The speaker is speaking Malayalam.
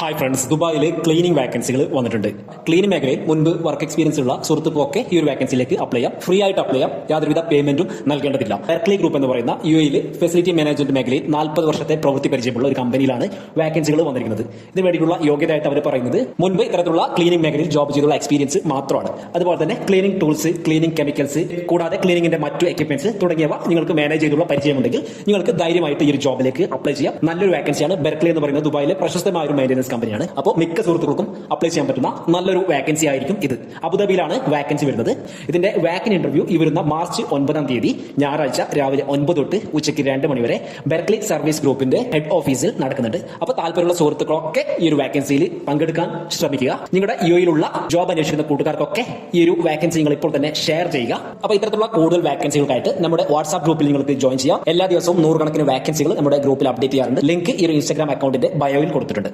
ഹായ് ഫ്രണ്ട്സ്, ദുബായിലെ ക്ലീനിങ് വാക്കൻസികൾ വന്നിട്ടുണ്ട്. ക്ലീനിങ് മേഖലയിൽ മുൻപ് വർക്ക് എക്സ്പീരിയൻസ് ഉള്ള സുഹൃത്തുക്കളൊക്കെ ഈ ഒരു വാക്കൻസിയിലേക്ക് അപ്ലൈ ചെയ്യാം. ഫ്രീ ആയിട്ട് അപ്ലൈ ചെയ്യാം. യാതൊരുവിധ പേയ്മെന്റും നൽകേണ്ടതില്ല. ബെർക്ലി ഗ്രൂപ്പ് എന്ന് പറയുന്ന യുഎയിൽ ഫെസിലിറ്റി മാനേജ്മെന്റ് മേഖലയിൽ 40 വർഷത്തെ പ്രവൃത്തി പരിചയമുള്ള ഒരു കമ്പനിയിലാണ് വാക്കൻസികൾ വന്നിരിക്കുന്നത്. ഇതിന് വേണ്ടിയിട്ടുള്ള യോഗ്യതയായിട്ട് അവർ പറയുന്നത് മുൻപ് ഇത്തരത്തിലുള്ള ക്ലീനിങ് മേഖലയിൽ ജോബ് ചെയ്തുള്ള എക്സ്പീരിയൻസ് മാത്രമാണ്. അതുപോലെ തന്നെ ക്ലീനിങ് ടൂൾസ്, ക്ലീനിങ് കെമിക്കൽസ്, കൂടാതെ ക്ലീനിങ്ങിന്റെ മറ്റു എക്യുപ്മെന്റ്സ് തുടങ്ങിയവ നിങ്ങൾക്ക് മാനേജ് ചെയ്തുള്ള പരിചയമുണ്ടെങ്കിൽ നിങ്ങൾക്ക് ധൈര്യമായിട്ട് ഈ ഒരു ജോബിലേക്ക് അപ്ലൈ ചെയ്യാം. നല്ലൊരു വാക്കൻസിയാണ്. ബെർക്ലി എന്ന് പറയുന്നത് ദുബായിലെ പ്രശസ്തമായ ഒരു മെയിൻ്റനൻസ് കമ്പനിയാണ്. അപ്പോൾ മിക്ക സുഹൃത്തുക്കൾക്കും അപ്ലൈ ചെയ്യാൻ പറ്റുന്ന നല്ലൊരു വാക്കൻസി ആയിരിക്കും ഇത്. അബുദാബിയിലാണ് വാക്കൻസി വരുന്നത്. ഇതിന്റെ വാക്കൻ ഇന്റർവ്യൂ ഈ വരുന്ന മാർച്ച് 9 ഞായറാഴ്ച രാവിലെ 9 തൊട്ട് ഉച്ചയ്ക്ക് 2 മണി വരെ ബെർക്ലി സർവീസ് ഗ്രൂപ്പിന്റെ ഹെഡ് ഓഫീസിൽ നടക്കുന്നുണ്ട്. അപ്പോൾ താല്പര്യമുള്ള സുഹൃത്തുക്കളൊക്കെ ഈ ഒരു വാക്കൻസിയിൽ പങ്കെടുക്കാൻ ശ്രമിക്കുക. നിങ്ങളുടെ യുഎയിലുള്ള ജോബ് അന്വേഷിക്കുന്ന കൂട്ടുകാർക്കൊക്കെ ഈ ഒരു വാക്കൻസി നിങ്ങൾ ഇപ്പോൾ തന്നെ ഷെയർ ചെയ്യുക. അപ്പോൾ ഇത്തരത്തിലുള്ള കൂടുതൽ വാക്കൻസികൾക്കായിട്ട് നമ്മുടെ വാട്സ്ആപ്പ് ഗ്രൂപ്പിൽ നിങ്ങൾക്ക് ജോയിൻ ചെയ്യാം. എല്ലാ ദിവസവും 100 കണക്കിന് വാക്കൻസികൾ നമ്മുടെ ഗ്രൂപ്പിൽ അപ്ഡേറ്റ് ചെയ്യാറുണ്ട്. ലിങ്ക് ഈ ഒരു ഇൻസ്റ്റാഗ്രാം അക്കൗണ്ടിന്റെ ബയോയിൽ കൊടുത്തിട്ടുണ്ട്.